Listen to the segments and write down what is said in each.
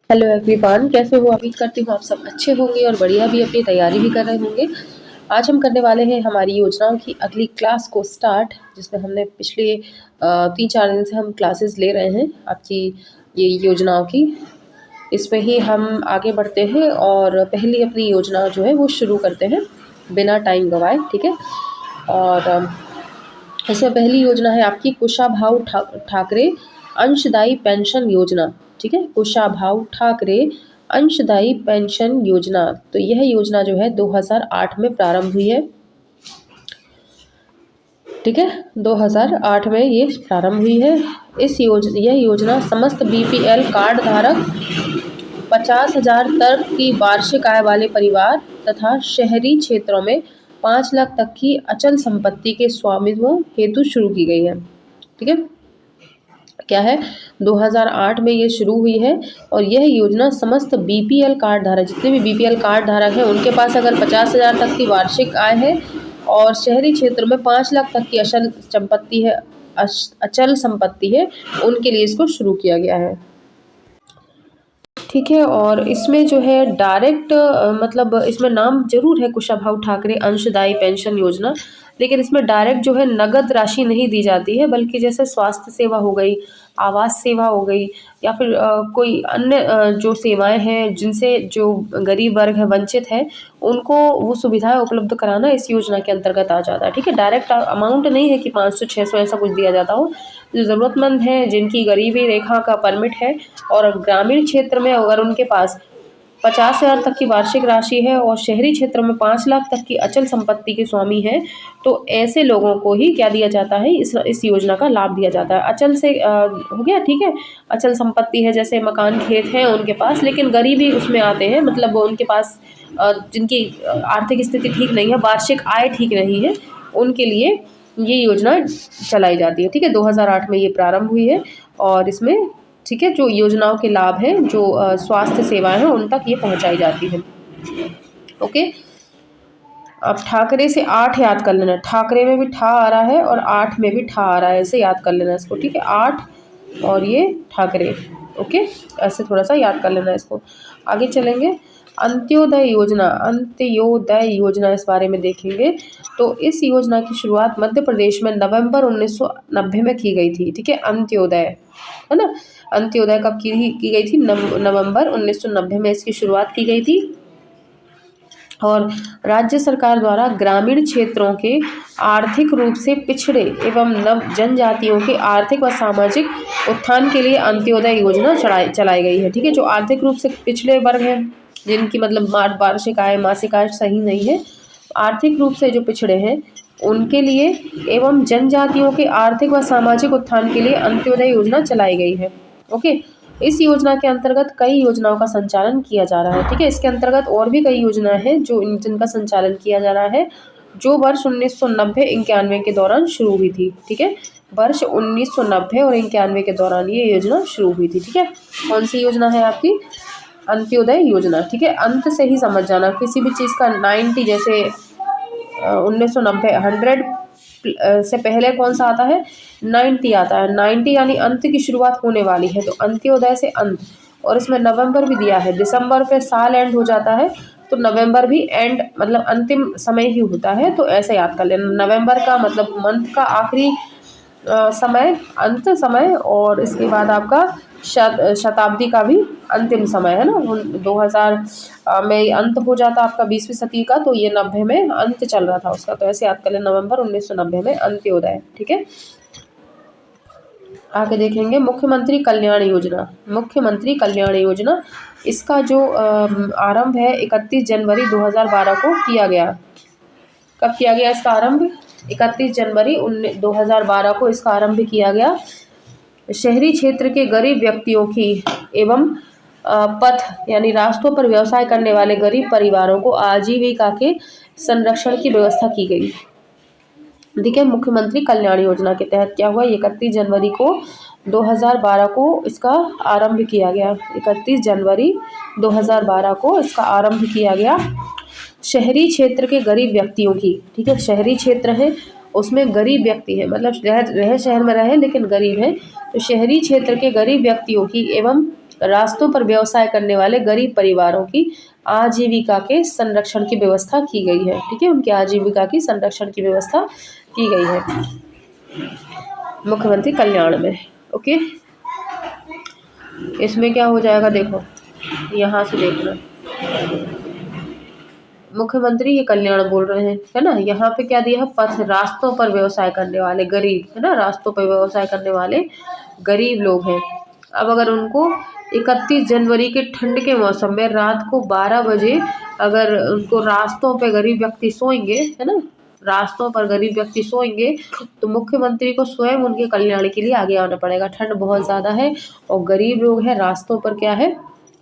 Hello everyone, कैसे हो? उम्मीद करती हूँ आप सब अच्छे होंगे और बढ़िया भी अपनी तैयारी भी कर रहे होंगे। आज हम करने वाले हैं हमारी योजनाओं की अगली क्लास को स्टार्ट, जिसमें हमने पिछले 3-4 दिन से हम क्लासेस ले रहे हैं आपकी ये योजनाओं की। इसमें ही हम आगे बढ़ते हैं और पहली अपनी योजना जो है वो शुरू करते हैं बिना टाइम गवाए, ठीक है। और इसमें पहली योजना है आपकी कुशाभाऊ ठाकरे अंशदायी पेंशन योजना, ठीक है। कुशाभाऊ ठाकरे अंशदायी पेंशन योजना, तो यह योजना जो है 2008 में प्रारंभ हुई है, ठीक है। 2008 में ये प्रारंभ हुई है। यह योजना समस्त बीपीएल कार्ड धारक 50,000 तक की वार्षिक आय वाले परिवार तथा शहरी क्षेत्रों में 5 लाख तक की अचल संपत्ति के स्वामित्व हेतु शुरू की गई है, ठीक है। क्या है, 2008 में ये शुरू हुई है और यह योजना समस्त बीपीएल कार्ड धारक, जितने भी बीपीएल कार्ड धारक हैं उनके पास अगर 50,000 तक की वार्षिक आय है और शहरी क्षेत्र में 5 लाख तक की अचल संपत्ति है, उनके लिए इसको शुरू किया गया है, ठीक है। और इसमें जो है डायरेक्ट मतलब इसमें नाम जरूर है कुशाभाऊ ठाकरे अंशदायी पेंशन योजना, लेकिन इसमें डायरेक्ट जो है नगद राशि नहीं दी जाती है, बल्कि जैसे स्वास्थ्य सेवा हो गई, आवास सेवा हो गई, या फिर कोई अन्य जो सेवाएं हैं जिनसे जो गरीब वर्ग है, वंचित है, उनको वो सुविधाएं उपलब्ध कराना इस योजना के अंतर्गत आ जाता है, ठीक है। डायरेक्ट अमाउंट नहीं है कि 500-600 ऐसा कुछ दिया जाता हो। जो ज़रूरतमंद हैं, जिनकी गरीबी रेखा का परमिट है और ग्रामीण क्षेत्र में अगर उनके पास 50,000 तक की वार्षिक राशि है और शहरी क्षेत्र में 5 लाख तक की अचल संपत्ति के स्वामी हैं, तो ऐसे लोगों को ही क्या दिया जाता है, इस योजना का लाभ दिया जाता है। अचल से हो गया, ठीक है। अचल संपत्ति है जैसे मकान खेत हैं उनके पास, लेकिन गरीबी उसमें आते हैं, मतलब उनके पास जिनकी आर्थिक स्थिति ठीक नहीं है, वार्षिक आय ठीक नहीं है, उनके लिए ये योजना चलाई जाती है, ठीक है। 2008 में ये प्रारंभ हुई है और इसमें, ठीक है, जो योजनाओं के लाभ हैं, जो स्वास्थ्य सेवाएं हैं, उन तक ये पहुंचाई जाती है, ओके। अब ठाकरे से 8 याद कर लेना, ठाकरे में भी ठा आ रहा है और 8 में भी ठा आ रहा है, ऐसे याद कर लेना इसको, ठीक है। 8 और ये ठाकरे, ओके, ऐसे थोड़ा सा याद कर लेना इसको। आगे चलेंगे, अंत्योदय योजना, अंत्योदय योजना इस बारे में देखेंगे। तो इस योजना की शुरुआत मध्य प्रदेश में नवंबर 1990 में की गई थी, ठीक है। अंत्योदय है ना, अंत्योदय कब की गई थी? नवंबर 1990 में इसकी शुरुआत की गई थी और राज्य सरकार द्वारा ग्रामीण क्षेत्रों के आर्थिक रूप से पिछड़े एवं नव जनजातियों के आर्थिक व सामाजिक उत्थान के लिए अंत्योदय योजना चलाई गई है, ठीक है। जो आर्थिक रूप से पिछड़े वर्ग हैं, जिनकी मतलब वार्षिक आय, मासिक आय सही नहीं है, आर्थिक रूप से जो पिछड़े हैं उनके लिए एवं जनजातियों के आर्थिक व सामाजिक उत्थान के लिए अंत्योदय योजना चलाई गई है, ओके। इस योजना के अंतर्गत कई योजनाओं का संचालन किया जा रहा है, ठीक है। इसके अंतर्गत और भी कई योजनाएं हैं जो जिनका संचालन किया जा रहा है, जो वर्ष 1990-91 के दौरान शुरू हुई थी, ठीक है। वर्ष 1990 और 91 के दौरान ये योजना शुरू हुई थी, ठीक है। कौन सी योजना है आपकी? अंत्योदय योजना, ठीक है। अंत से ही समझ जाना, किसी भी चीज़ का 90 जैसे 1990 100 से पहले कौन सा आता है? 90 आता है। 90 यानी अंत की शुरुआत होने वाली है, तो अंत्योदय से अंत। और इसमें नवंबर भी दिया है, दिसंबर पे साल एंड हो जाता है, तो नवंबर भी एंड मतलब अंतिम समय ही होता है, तो ऐसे याद कर लेना। नवंबर का मतलब मंथ का आखिरी समय, अंत समय, और इसके बाद आपका शताब्दी का भी अंतिम समय है ना। 2000 में अंत हो जाता आपका 20वीं सदी का, तो ये 90 में अंत चल रहा था उसका, तो ऐसे याद कर लें, नवंबर 1990 में अंत्योदय, ठीक है। आगे देखेंगे मुख्यमंत्री कल्याण योजना। मुख्यमंत्री कल्याण योजना, इसका जो आरंभ है 31 जनवरी 2012 को किया गया। कब किया गया इसका आरंभ? 31 जनवरी 2012 को इसका आरंभ किया गया। शहरी क्षेत्र के गरीब व्यक्तियों की एवं पथ यानी रास्तों पर व्यवसाय करने वाले गरीब परिवारों को आजीविका के संरक्षण की व्यवस्था की गई, ठीक है। मुख्यमंत्री कल्याण योजना के तहत क्या हुआ? 31 जनवरी को 2012 को इसका आरंभ किया गया। 31 जनवरी 2012 को इसका आरंभ किया गया। शहरी क्षेत्र के गरीब व्यक्तियों की, ठीक है, शहरी क्षेत्र है उसमें गरीब व्यक्ति है, मतलब रह शहर में रहे लेकिन गरीब है, तो शहरी क्षेत्र के गरीब व्यक्तियों की एवं रास्तों पर व्यवसाय करने वाले गरीब परिवारों की आजीविका के संरक्षण की व्यवस्था की गई है। ठीक है, उनकी आजीविका की संरक्षण की व्यवस्था की गई है मुख्यमंत्री कल्याण में। ओके, इसमें क्या हो जाएगा, देखो यहाँ से देखना, मुख्यमंत्री ये कल्याण बोल रहे हैं, है ना। यहाँ पे क्या दिया है, पथ रास्तों पर व्यवसाय करने वाले गरीब, है ना, रास्तों पर व्यवसाय करने वाले गरीब लोग हैं। अब अगर उनको 31 जनवरी के ठंड के मौसम में रात को 12 बजे अगर उनको रास्तों पे गरीब व्यक्ति सोएंगे, है ना, रास्तों पर गरीब व्यक्ति सोएंगे, तो मुख्यमंत्री को स्वयं उनके कल्याण के लिए आगे आना पड़ेगा। ठंड बहुत ज़्यादा है और गरीब लोग हैं, रास्तों पर क्या है,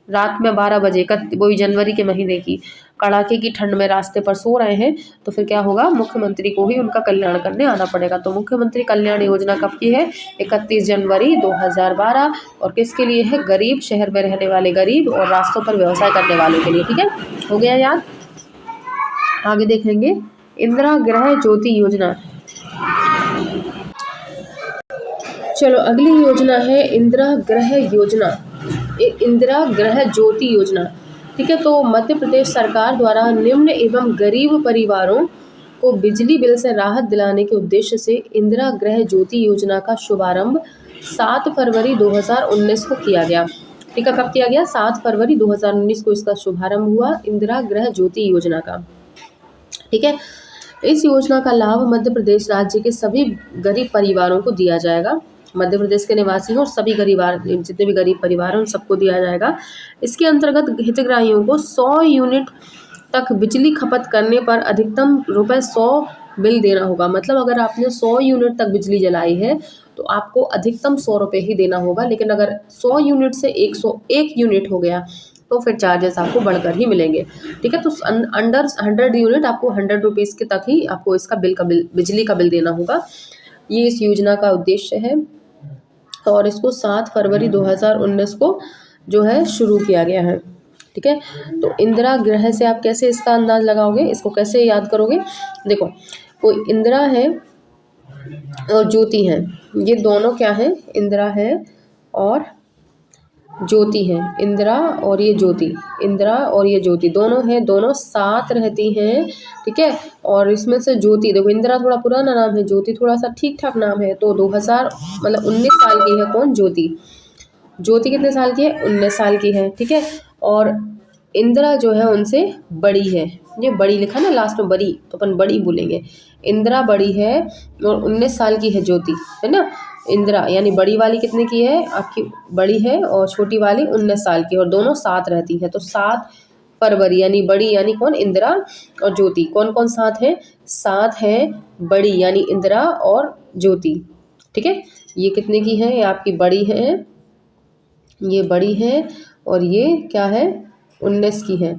रात में 12 बजे, वही जनवरी के महीने की कड़ाके की ठंड में रास्ते पर सो रहे हैं, तो फिर क्या होगा, मुख्यमंत्री को ही उनका कल्याण करने आना पड़ेगा। तो मुख्यमंत्री कल्याण योजना कब की है, 31 जनवरी 2012, और किसके लिए है, गरीब, शहर में रहने वाले गरीब और रास्तों पर व्यवसाय करने वालों के लिए। ठीक है, हो गया याद। आगे देखेंगे इंदिरा गृह ज्योति योजना। चलो अगली योजना है इंदिरा गृह योजना, इंदिरा गृह ज्योति योजना। ठीक है, तो मध्य प्रदेश सरकार द्वारा निम्न एवं गरीब परिवारों को बिजली बिल से राहत दिलाने के उद्देश्य से इंदिरा गृह ज्योति योजना का शुभारंभ 7 फरवरी 2019 को किया गया। ठीक है, कब किया गया, 7 फरवरी 2019 को इसका शुभारंभ हुआ, इंदिरा गृह ज्योति योजना का। ठीक है, इस योजना का लाभ मध्य प्रदेश राज्य के सभी गरीब परिवारों को दिया जाएगा। मध्य प्रदेश के निवासी हैं और सभी जितने भी गरीब परिवार हैं उन सबको दिया जाएगा। इसके अंतर्गत हितग्राहियों को 100 यूनिट तक बिजली खपत करने पर अधिकतम ₹100 बिल देना होगा। मतलब अगर आपने 100 यूनिट तक बिजली जलाई है तो आपको अधिकतम ₹100 ही देना होगा, लेकिन अगर 100 यूनिट से 101 यूनिट हो गया तो फिर चार्जेस आपको बढ़कर ही मिलेंगे। ठीक है, तो अंडर 100 यूनिट आपको ₹100 के तक ही आपको इसका बिजली का बिल देना होगा। ये इस योजना का उद्देश्य है और इसको 7 फरवरी 2019 को जो है शुरू किया गया है। ठीक है, तो इंदिरा गृह से आप कैसे इसका अंदाज लगाओगे, इसको कैसे याद करोगे, देखो कोई इंदिरा है और ज्योति है, ये दोनों क्या है, इंदिरा है और ज्योति है, इंदिरा और ये ज्योति, इंदिरा और ये ज्योति दोनों हैं, दोनों साथ रहती हैं। ठीक है, और इसमें से ज्योति देखो, इंदिरा थोड़ा पुराना नाम है, ज्योति थोड़ा सा ठीक ठाक नाम है। तो 19 साल की है कौन, ज्योति। ज्योति कितने साल की है, 19 साल की है। ठीक है, और इंदिरा जो है उनसे बड़ी है, ये बड़ी लिखा ना लास्ट में, बड़ी, तो अपन बड़ी बोलेंगे। इंदिरा बड़ी है और 19 साल की है ज्योति, है ना। इंदिरा यानी बड़ी वाली कितने की है, आपकी बड़ी है, और छोटी वाली 19 साल की, और दोनों साथ रहती है। तो 7 फरवरी यानी बड़ी यानी कौन, इंदिरा और ज्योति। कौन कौन साथ है, साथ है बड़ी यानी इंदिरा और ज्योति। ठीक है, ये कितने की है, ये आपकी बड़ी है, ये बड़ी है, और ये क्या है, 19 की है।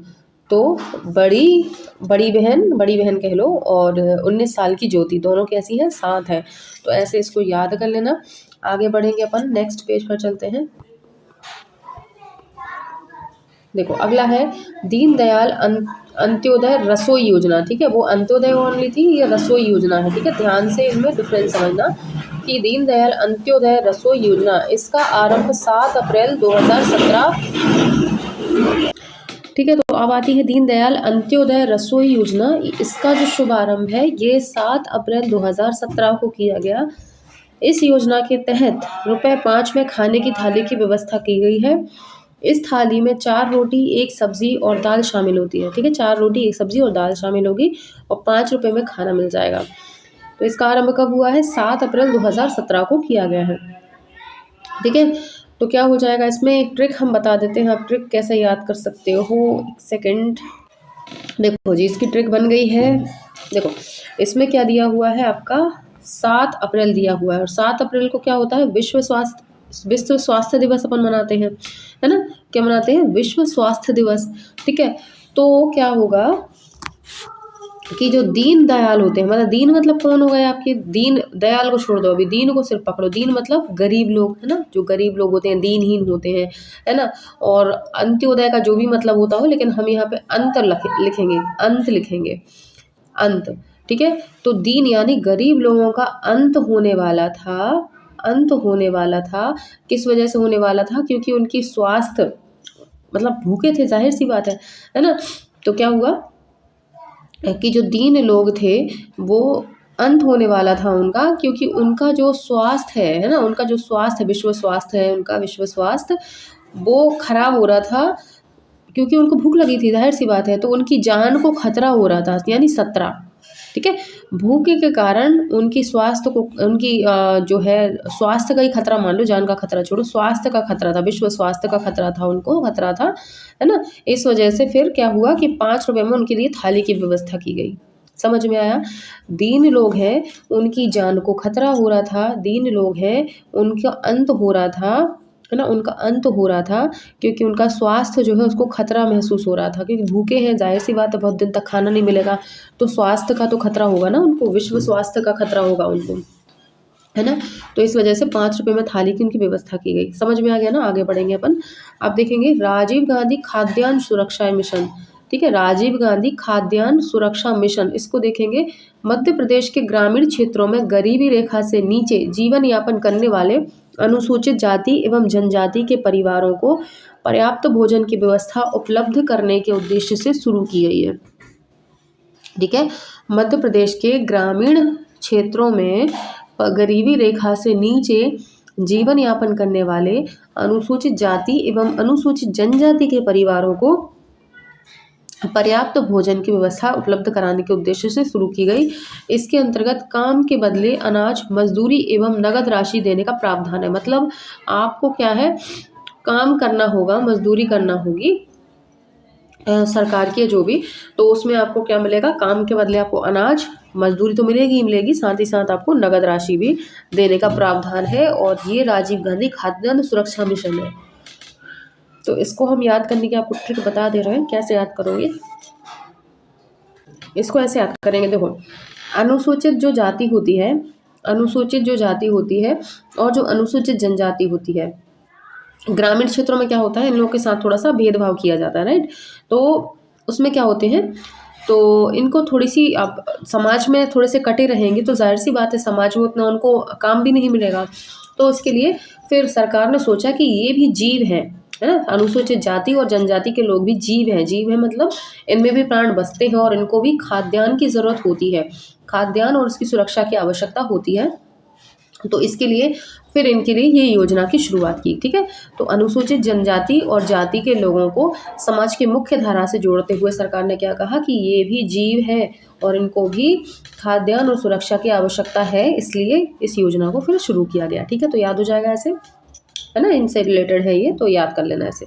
तो बड़ी बहन कह लो, और 19 साल की ज्योति, दोनों कैसी हैं, साथ है। तो ऐसे इसको याद कर लेना। आगे बढ़ेंगे अपन, नेक्स्ट पेज पर चलते हैं। देखो अगला है दीनदयाल अंत्योदय रसोई योजना। ठीक है, वो अंत्योदय ओनली थी, ये रसोई योजना है। ठीक है, ध्यान से इनमें डिफरेंस समझना कि दीनदयाल अंत्योदय रसोई योजना, इसका आरंभ 7 अप्रैल 2017। ठीक है, तो अब आती है दीनदयाल अंत्योदय रसोई योजना। इसका जो शुभारंभ है ये 7 अप्रैल 2017 को किया गया। इस योजना के तहत ₹5 में खाने की थाली की व्यवस्था की गई है। इस थाली में 4 रोटी 1 सब्जी और दाल शामिल होती है। ठीक है, 4 रोटी 1 सब्जी और दाल शामिल होगी और ₹5 में खाना मिल जाएगा। तो इसका आरंभ कब हुआ है, 7 अप्रैल 2017 को किया गया है। ठीक है, तो क्या हो जाएगा, इसमें एक ट्रिक हम बता देते हैं, आप ट्रिक कैसे याद कर सकते हो। एक सेकेंड, देखो जी इसकी ट्रिक बन गई है। देखो इसमें क्या दिया हुआ है, आपका 7 अप्रैल दिया हुआ है, और 7 अप्रैल को क्या होता है, विश्व स्वास्थ्य दिवस अपन मनाते हैं, है ना। क्या मनाते हैं, विश्व स्वास्थ्य दिवस। ठीक है, तो क्या होगा कि जो दीन दयाल होते हैं, मतलब दीन मतलब कौन हो गए आपके, दीन दयाल को छोड़ दो, अभी दीन को सिर्फ पकड़ो। दीन मतलब गरीब लोग, है ना, जो गरीब लोग होते हैं, दीनहीन होते हैं, है ना। और अंत्योदय का जो भी मतलब होता हो, लेकिन हम यहाँ पे अंत लिखेंगे, अंत। ठीक है, तो दीन यानी गरीब लोगों का अंत होने वाला था, अंत होने वाला था। किस वजह से होने वाला था? क्योंकि उनकी स्वास्थ्य, मतलब भूखे थे, ज़ाहिर सी बात है ना? तो क्या हुआ कि जो दीन लोग थे वो अंत होने वाला था उनका, क्योंकि उनका जो स्वास्थ्य है ना, उनका जो स्वास्थ्य, विश्व स्वास्थ्य है उनका, विश्व स्वास्थ्य वो खराब हो रहा था, क्योंकि उनको भूख लगी थी, ज़ाहिर सी बात है। तो उनकी जान को खतरा हो रहा था, यानी 17, ठीक है। भूखे के कारण उनकी स्वास्थ्य को, उनकी जो है स्वास्थ्य का ही खतरा मान लो, जान का खतरा छोड़ो, स्वास्थ्य का खतरा था, विश्व स्वास्थ्य का खतरा था, उनको खतरा था, है ना। इस वजह से फिर क्या हुआ कि 5 रुपए में उनके लिए थाली की व्यवस्था की गई। समझ में आया? दीन लोग हैं, उनकी जान को खतरा हो रहा था, दीन लोग हैं, उनका अंत हो रहा था, है ना, उनका अंत हो रहा था, क्योंकि उनका स्वास्थ्य जो है उसको खतरा महसूस हो रहा था, क्योंकि भूखे हैं, जाहिर सी बात है, बहुत दिन तक खाना नहीं मिलेगा, तो स्वास्थ्य का तो खतरा होगा ना उनको, विश्व स्वास्थ्य का खतरा होगा उनको, है ना। तो इस वजह से 5 रुपए में थाली की उनकी व्यवस्था की गई। समझ में आ गया ना? आगे बढ़ेंगे अपन। अब देखेंगे राजीव गांधी खाद्यान्न सुरक्षा मिशन, ठीक है, राजीव गांधी खाद्यान्न सुरक्षा मिशन, इसको देखेंगे। मध्य प्रदेश के ग्रामीण क्षेत्रों में गरीबी रेखा से नीचे जीवन यापन करने वाले अनुसूचित जाति एवं जनजाति के परिवारों को पर्याप्त भोजन की व्यवस्था उपलब्ध करने के उद्देश्य से शुरू की गई है, ठीक है। मध्य प्रदेश के ग्रामीण क्षेत्रों में गरीबी रेखा से नीचे जीवन यापन करने वाले अनुसूचित जाति एवं अनुसूचित जनजाति के परिवारों को पर्याप्त भोजन की व्यवस्था उपलब्ध कराने के उद्देश्य से शुरू की गई। इसके अंतर्गत काम के बदले अनाज, मजदूरी एवं नगद राशि देने का प्रावधान है। मतलब आपको क्या है, काम करना होगा, मजदूरी करना होगी सरकार की जो भी, तो उसमें आपको क्या मिलेगा, काम के बदले आपको अनाज, मजदूरी तो मिलेगी ही मिलेगी, साथ ही साथ आपको नगद राशि भी देने का प्रावधान है। और ये राजीव गांधी खाद्यान्न सुरक्षा मिशन है। तो इसको हम याद करने की आपको ट्रिक बता दे रहे हैं, कैसे याद करोगे इसको। ऐसे याद करेंगे, देखो, अनुसूचित जो जाति होती है, अनुसूचित जो जाति होती है और जो अनुसूचित जनजाति होती है, ग्रामीण क्षेत्रों में क्या होता है, इन लोगों के साथ थोड़ा सा भेदभाव किया जाता है, राइट। तो उसमें क्या होते हैं, तो इनको थोड़ी सी, आप समाज में थोड़े से कटे रहेंगे तो जाहिर सी बात है समाज में उतना उनको काम भी नहीं मिलेगा। तो उसके लिए फिर सरकार ने सोचा कि ये भी जीव हैं, है ना, अनुसूचित जाति और जनजाति के लोग भी जीव हैं। जीव है मतलब इनमें भी प्राण बसते हैं और इनको भी खाद्यान्न की ज़रूरत होती है, खाद्यान्न और उसकी सुरक्षा की आवश्यकता होती है। तो इसके लिए फिर इनके लिए ये योजना की शुरुआत की, ठीक है। तो अनुसूचित जनजाति और जाति के लोगों को समाज के मुख्य धारा से जोड़ते हुए सरकार ने क्या कहा कि ये भी जीव है और इनको भी खाद्यान्न और सुरक्षा की आवश्यकता है, इसलिए इस योजना को फिर शुरू किया गया, ठीक है। तो याद हो जाएगा ऐसे, है ना, इनसे रिलेटेड है ये, तो याद कर लेना ऐसे।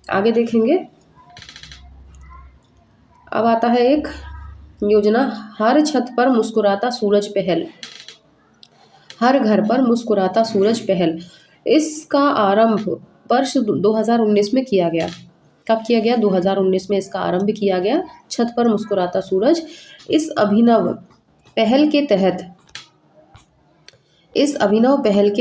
आगे देखेंगे, अब आता है एक योजना, हर छत पर मुस्कुराता सूरज पहल, हर घर पर मुस्कुराता सूरज पहल। इसका आरंभ वर्ष 2019 में किया गया। कब किया गया? 2019 में इसका आरंभ किया गया, छत पर मुस्कुराता सूरज। इस अभिनव पहल के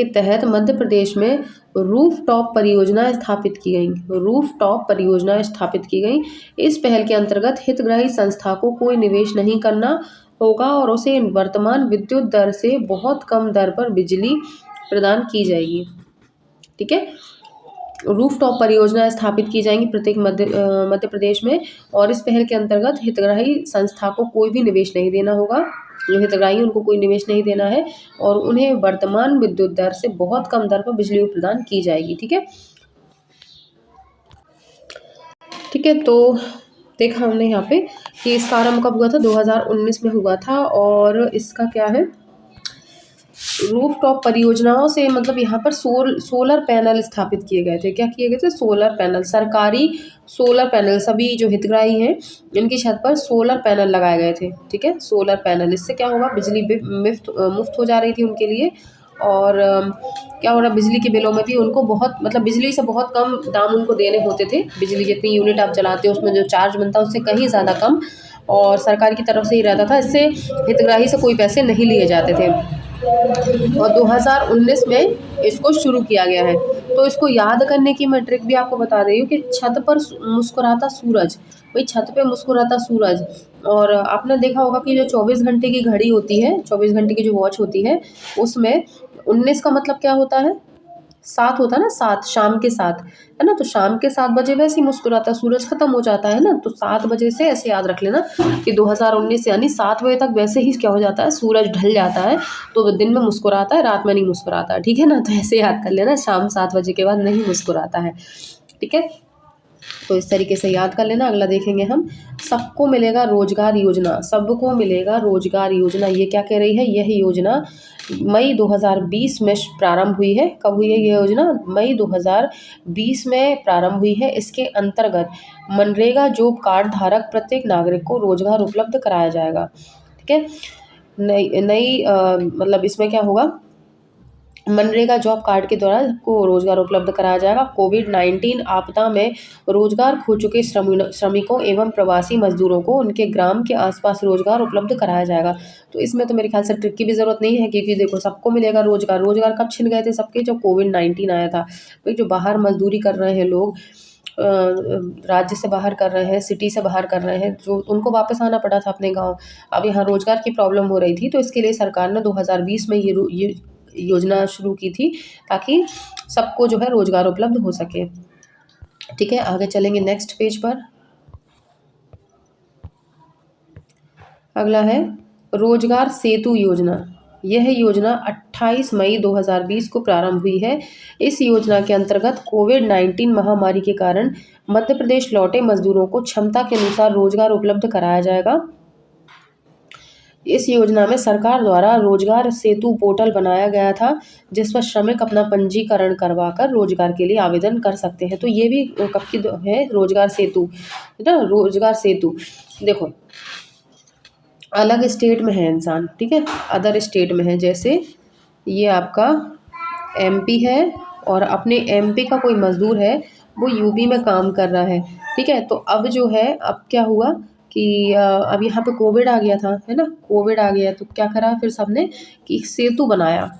तहत मध्य प्रदेश में रूफटॉप परियोजना स्थापित की गई, रूफटॉप परियोजना स्थापित की गई। इस पहल के अंतर्गत हितग्राही संस्था को कोई निवेश नहीं करना होगा और उसे वर्तमान विद्युत दर से बहुत कम दर पर बिजली प्रदान की जाएगी, ठीक है। रूफटॉप परियोजना स्थापित की जाएंगी प्रत्येक मध्य प्रदेश में, और इस पहल के अंतर्गत हितग्राही संस्था को कोई भी निवेश नहीं देना होगा, जो हितग्राही उनको कोई निवेश नहीं देना है, और उन्हें वर्तमान विद्युत दर से बहुत कम दर पर बिजली प्रदान की जाएगी, ठीक है, ठीक है। तो देखा हमने यहाँ पे कि इसका आरंभ कब हुआ था, 2019 में हुआ था। और इसका क्या है, रूफटॉप परियोजनाओं से मतलब यहाँ पर सोलर पैनल स्थापित किए गए थे। क्या किए गए थे? सोलर पैनल, सरकारी सोलर पैनल, सभी जो हितग्राही हैं इनकी छत पर सोलर पैनल लगाए गए थे, ठीक है, सोलर पैनल। इससे क्या होगा, बिजली मुफ्त हो जा रही थी उनके लिए, और क्या हो रहा, बिजली के बिलों में भी उनको बहुत, मतलब बिजली से बहुत कम दाम उनको देने होते थे। बिजली जितनी यूनिट आप चलाते हो उसमें जो चार्ज बनता है उससे कहीं ज़्यादा कम, और सरकार की तरफ से ही रहता था। इससे हितग्राही से कोई पैसे नहीं लिए जाते थे, और 2019 में इसको शुरू किया गया है। तो इसको याद करने की मैं ट्रिक भी आपको बता रही हूँ कि छत पर मुस्कुराता सूरज, भाई छत पे मुस्कुराता सूरज। और आपने देखा होगा कि जो 24 घंटे की घड़ी होती है, 24 घंटे की जो वॉच होती है, उसमें 19 का मतलब क्या होता है, 7 होता है ना, 7 शाम के 7 है ना, तो शाम के 7 बजे वैसे ही मुस्कुराता है, सूरज खत्म हो जाता है ना, तो 7 बजे से ऐसे याद रख लेना कि 2019 यानी 7 बजे तक वैसे ही क्या हो जाता है, सूरज ढल जाता है, तो दिन में मुस्कुराता है, रात में नहीं मुस्कुराता है, ठीक है ना। तो ऐसे याद कर लेना, शाम 7 बजे के बाद नहीं मुस्कुराता है, ठीक है। तो इस तरीके से याद कर लेना। अगला देखेंगे हम, सबको मिलेगा रोजगार योजना। सबको मिलेगा रोजगार योजना, ये क्या कह रही है, यह योजना मई 2020 में प्रारंभ हुई है। कब हुई है ये योजना, मई 2020 में प्रारंभ हुई है। इसके अंतर्गत मनरेगा जॉब कार्ड धारक प्रत्येक नागरिक को रोजगार उपलब्ध कराया जाएगा, ठीक है। नई नई मतलब इसमें क्या होगा, मनरेगा जॉब कार्ड के द्वारा को रोजगार उपलब्ध कराया जाएगा। कोविड-19 आपदा में रोजगार खो चुके श्रमिकों एवं प्रवासी मजदूरों को उनके ग्राम के आसपास रोजगार उपलब्ध कराया जाएगा। तो इसमें तो मेरे ख्याल से ट्रिक की भी जरूरत नहीं है, क्योंकि देखो सबको मिलेगा रोजगार। रोजगार कब छिन गए थे सबके, जब कोविड-19 आया था। भाई जो बाहर मजदूरी कर रहे हैं लोग, राज्य से बाहर कर रहे हैं, सिटी से बाहर कर रहे हैं, जो उनको वापस आना पड़ा था अपने गाँव। अब यहाँ रोजगार की प्रॉब्लम हो रही थी, तो इसके लिए सरकार ने 2020 में ये योजना शुरू की थी, ताकि सबको जो है रोजगार उपलब्ध हो सके, ठीक है। आगे चलेंगे नेक्स्ट पेज पर। अगला है रोजगार सेतु योजना। यह योजना 28 मई 2020 को प्रारंभ हुई है। इस योजना के अंतर्गत कोविड-19 महामारी के कारण मध्य प्रदेश लौटे मजदूरों को क्षमता के अनुसार रोजगार उपलब्ध कराया जाएगा। इस योजना में सरकार द्वारा रोजगार सेतु पोर्टल बनाया गया था, जिस पर श्रमिक अपना पंजीकरण करवाकर रोजगार के लिए आवेदन कर सकते हैं। तो ये भी कब की है, रोजगार सेतु, है ना। रोजगार सेतु देखो, अलग स्टेट में है इंसान, ठीक है, अदर स्टेट में है, जैसे ये आपका एमपी है और अपने एमपी का कोई मजदूर है, वो यूपी में काम कर रहा है, ठीक है। तो अब जो है, अब क्या हुआ कि अब यहाँ पे कोविड आ गया था, है ना, कोविड आ गया, तो क्या करा फिर सबने कि सेतु बनाया।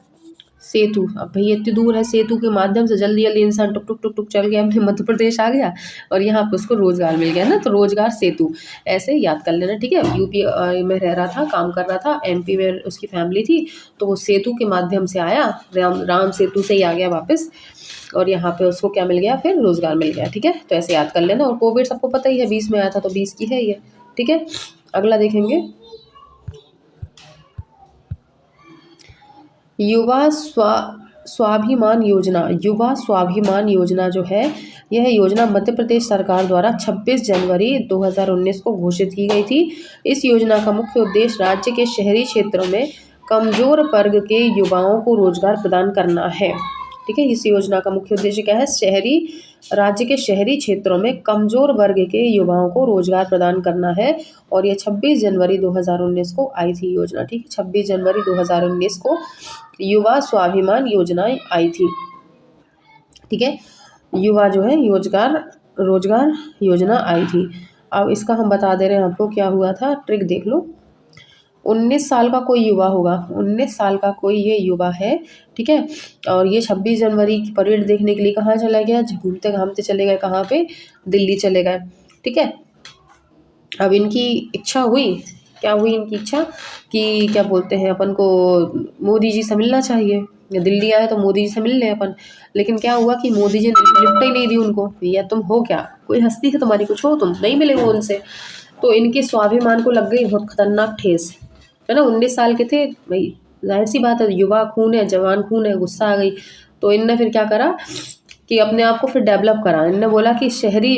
सेतु, अब भैया इतनी दूर है, सेतु के माध्यम से जल्दी जल्दी इंसान टुक टुक टुक टुक चल गया, अपने मध्य प्रदेश आ गया और यहाँ पे उसको रोजगार मिल गया ना। तो रोजगार सेतु ऐसे याद कर लेना, ठीक है। यूपी में रह रहा था, काम कर रहा था, एमपी में उसकी फैमिली थी, तो वो सेतु के माध्यम से आया, राम सेतु से ही आ गया वापस, और यहाँ पे उसको क्या मिल गया, फिर रोजगार मिल गया, ठीक है। तो ऐसे याद कर लेना। और कोविड सबको पता ही है 20 में आया था, तो 20 की है ये, ठीक है। अगला देखेंगे, युवा स्वाभिमान योजना। युवा स्वाभिमान योजना जो है, यह योजना मध्य प्रदेश सरकार द्वारा 26 जनवरी 2019 को घोषित की गई थी। इस योजना का मुख्य उद्देश्य राज्य के शहरी क्षेत्रों में कमजोर वर्ग के युवाओं को रोजगार प्रदान करना है, ठीक है। इस योजना का मुख्य उद्देश्य क्या है, राज्य के शहरी क्षेत्रों में कमजोर वर्ग के युवाओं को रोजगार प्रदान करना है। और ये 26 जनवरी 2019 को आई थी योजना, ठीक है। 26 जनवरी 2019 को युवा स्वाभिमान योजना आई थी, ठीक है। युवा जो है रोजगार योजना आई थी। अब इसका हम बता दे रहे हैं आपको क्या हुआ था, ट्रिक देख लो। 19 साल का कोई युवा होगा, 19 साल का कोई ये युवा है, ठीक है। और ये 26 जनवरी की परेड देखने के लिए कहाँ चला गया, घूमते घामते चले गए, कहाँ पे, दिल्ली चले गए, ठीक है। अब इनकी इच्छा हुई, क्या हुई इनकी इच्छा कि क्या बोलते हैं, अपन को मोदी जी से मिलना चाहिए, दिल्ली आए तो मोदी जी से मिल लें अपन। लेकिन क्या हुआ कि मोदी जी ने लिफ्ट ही नहीं दी उनको, भैया तुम हो क्या, कोई हस्ती है तुम्हारी, कुछ हो तुम, नहीं मिले वो उनसे। तो इनके स्वाभिमान को लग गई बहुत खतरनाक ठेस, है ना। 19 साल के थे भाई, जाहिर सी बात है, युवा खून है, जवान खून है, गुस्सा आ गई। तो इनने फिर क्या करा कि अपने आप को फिर डेवलप करा। इनने बोला कि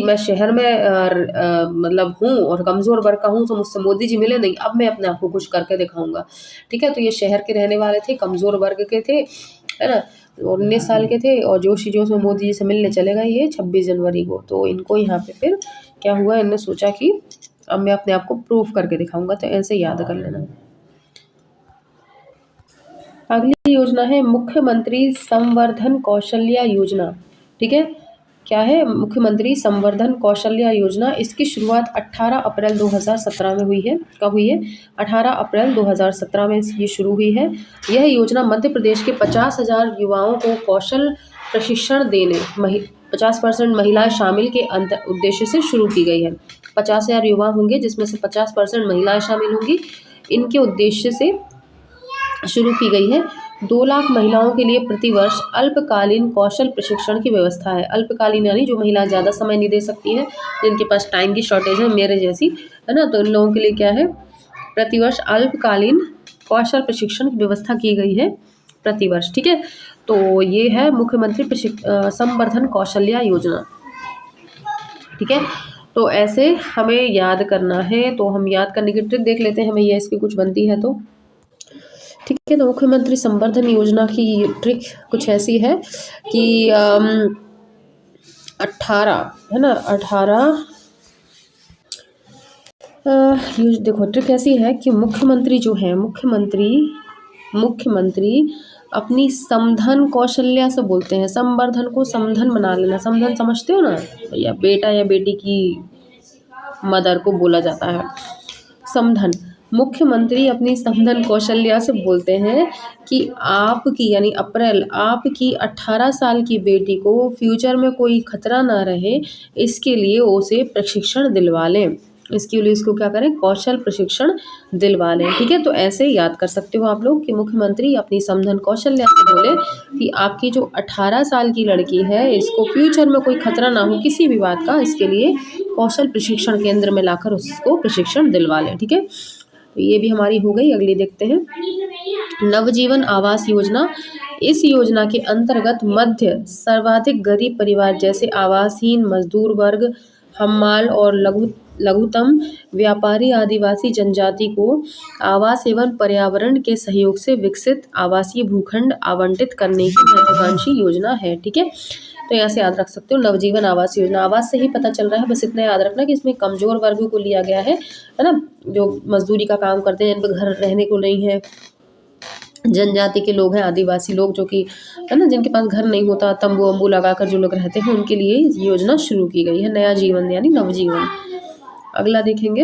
मैं शहर में मतलब हूँ और कमज़ोर वर्ग का हूँ, तो मुझसे मोदी जी मिले नहीं, अब मैं अपने आप को कुछ करके दिखाऊंगा, ठीक है। तो ये शहर के रहने वाले थे, कमज़ोर वर्ग के थे, है ना, 19 साल के थे, और जोशी जोश में मोदी जी से मिलने चले गए ये 26 जनवरी को। तो इनको यहाँ पे फिर क्या हुआ, इनने सोचा कि अब मैं अपने आप को प्रूफ करके दिखाऊंगा, तो ऐसे याद कर लेना। अगली योजना है मुख्यमंत्री संवर्धन कौशल्या योजना, ठीक है। क्या है, मुख्यमंत्री संवर्धन कौशल्या योजना। इसकी शुरुआत 18 अप्रैल 2017 में हुई है। कब हुई है, 18 अप्रैल 2017 में ये शुरू हुई है। यह योजना मध्य प्रदेश के 50,000 युवाओं को कौशल प्रशिक्षण देने, 50% महिलाएं शामिल के उद्देश्य से शुरू की गई है। 50,000 युवा होंगे, जिसमें से 50% महिलाएं शामिल होंगी, इनके उद्देश्य से शुरू की गई है। 2 लाख महिलाओं के लिए प्रतिवर्ष अल्पकालीन कौशल प्रशिक्षण की व्यवस्था है। अल्पकालीन यानी जो महिला ज़्यादा समय नहीं दे सकती है, जिनके पास टाइम की शॉर्टेज है, मेरे जैसी, है ना, तो इन लोगों के लिए क्या है, प्रतिवर्ष अल्पकालीन कौशल प्रशिक्षण की व्यवस्था की गई है प्रतिवर्ष। ठीक है, तो ये है मुख्यमंत्री संवर्धन कौशल्या योजना। ठीक है, तो ऐसे हमें याद करना है, तो हम याद करने की ट्रिक देख लेते हैं भैया, इसकी कुछ बनती है तो। ठीक है, तो मुख्यमंत्री संवर्धन योजना की ट्रिक कुछ ऐसी है कि 18 है ना, 18 देखो ट्रिक ऐसी है कि मुख्यमंत्री जो है, मुख्यमंत्री अपनी समधन कौशल्या से बोलते हैं, संवर्धन को समधन बना लेना। समधन समझते हो ना, या बेटा या बेटी की मदर को बोला जाता है समधन। मुख्यमंत्री अपनी समधन कौशल्या से बोलते हैं कि आपकी यानी अप्रैल आपकी 18 साल की बेटी को फ्यूचर में कोई खतरा ना रहे, इसके लिए उसे प्रशिक्षण दिलवा लें। इसके लिए इसको क्या करें, कौशल प्रशिक्षण दिलवा लें। ठीक है, तो ऐसे याद कर सकते हो आप लोग कि मुख्यमंत्री अपनी समधन कौशल्या से बोले कि आपकी जो 18 साल की लड़की है, इसको फ्यूचर में कोई खतरा ना हो किसी भी बात का, इसके लिए कौशल प्रशिक्षण केंद्र में लाकर उसको प्रशिक्षण दिलवा लें। ठीक है, तो ये भी हमारी हो गई। अगली देखते हैं, नवजीवन आवास योजना। इस योजना के अंतर्गत मध्य सर्वाधिक गरीब परिवार जैसे आवासहीन, मजदूर वर्ग, हम्माल और लघुतम व्यापारी आदिवासी जनजाति को आवास एवं पर्यावरण के सहयोग से विकसित आवासीय भूखंड आवंटित करने की महत्वाकांक्षी योजना है। ठीक है, तो यहाँ से याद रख सकते हो नवजीवन आवास योजना। आवास से ही पता चल रहा है, बस इतना याद रखना कि इसमें कमजोर वर्गों को लिया गया है ना, जो मजदूरी का काम करते हैं, जिन पर घर रहने को नहीं है, जनजाति के लोग हैं, आदिवासी लोग जो कि है ना, जिनके पास घर नहीं होता, तंबू वंबू लगाकर जो लोग रहते हैं, उनके लिए योजना शुरू की गई है, नया जीवन यानी नवजीवन। अगला देखेंगे,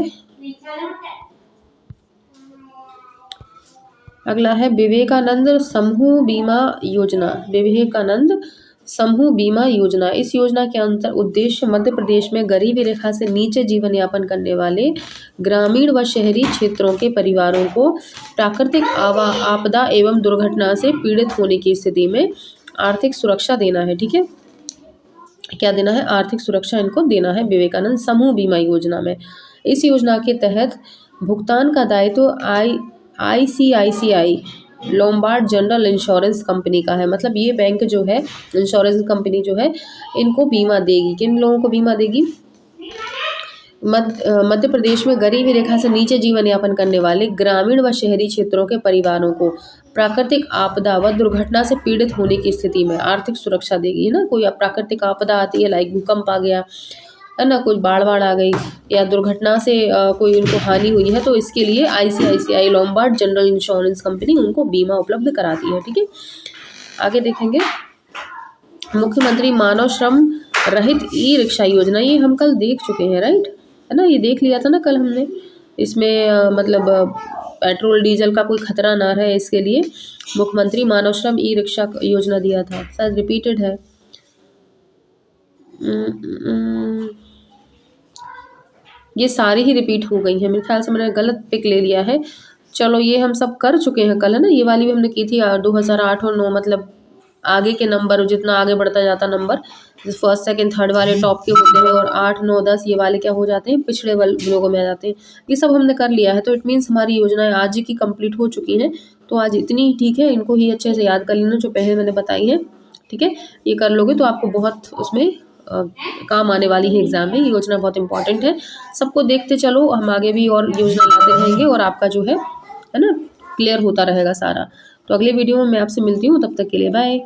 अगला है विवेकानंद समूह बीमा योजना। विवेकानंद समूह बीमा योजना। इस योजना के अंतर उद्देश्य मध्य प्रदेश में गरीबी रेखा से नीचे जीवन यापन करने वाले ग्रामीण व शहरी क्षेत्रों के परिवारों को प्राकृतिक आपदा एवं दुर्घटना से पीड़ित होने की स्थिति में आर्थिक सुरक्षा देना है। ठीक है, क्या देना है, आर्थिक सुरक्षा इनको देना है विवेकानंद समूह बीमा योजना में। इस योजना के तहत भुगतान का दायित्व ICICI Lombard general insurance company का है। मतलब ये बैंक जो है, इंश्योरेंस कंपनी जो है, इनको बीमा देगी। किन लोगों को बीमा देगी, मध्य प्रदेश में गरीबी रेखा से नीचे जीवन यापन करने वाले ग्रामीण व शहरी क्षेत्रों के परिवारों को प्राकृतिक आपदा व दुर्घटना से पीड़ित होने की स्थिति में आर्थिक सुरक्षा देगी। है ना, कोई प्राकृतिक आपदा आती है, लाइक भूकंप आ गया है ना, कोई बाढ़ आ गई, या दुर्घटना से कोई उनको हानि हुई है, तो इसके लिए ICICI Lombard general insurance company उनको बीमा उपलब्ध कराती है। ठीक है, आगे देखेंगे, मुख्यमंत्री मानव श्रम रहित ई रिक्शा योजना। ये हम कल देख चुके हैं, राइट, है ना, ये देख लिया था ना कल हमने। इसमें मतलब पेट्रोल डीजल का कोई खतरा ना रहे, इसके लिए मुख्यमंत्री मानव श्रम ई रिक्शा योजना दिया था। शायद रिपीटेड है, ये सारी ही रिपीट हो गई है, मेरे ख्याल से मैंने गलत पिक ले लिया है। चलो ये हम सब कर चुके हैं कल, है ना, ये वाली भी हमने की थी 2008 और 9, मतलब आगे के नंबर, जितना आगे बढ़ता जाता नंबर, फर्स्ट सेकंड थर्ड वाले टॉप के होते हैं, और 8 9 10 ये वाले क्या हो जाते हैं, पिछड़े लोगों में आ जाते हैं। ये सब हमने कर लिया है, तो इट मीन्स हमारी योजनाएं आज ही की कंप्लीट हो चुकी हैं। तो आज इतनी ही ठीक है, इनको ही अच्छे से याद कर लेना जो पहले मैंने बताई है। ठीक है, ये कर लोगे तो आपको बहुत उसमें काम आने वाली है एग्जाम में। ये योजना बहुत इंपॉर्टेंट है, सबको देखते चलो, हम आगे भी और योजना लाते रहेंगे और आपका जो है ना, क्लियर होता रहेगा सारा। तो अगले वीडियो में मैं आपसे मिलती हूँ, तब तक के लिए बाय।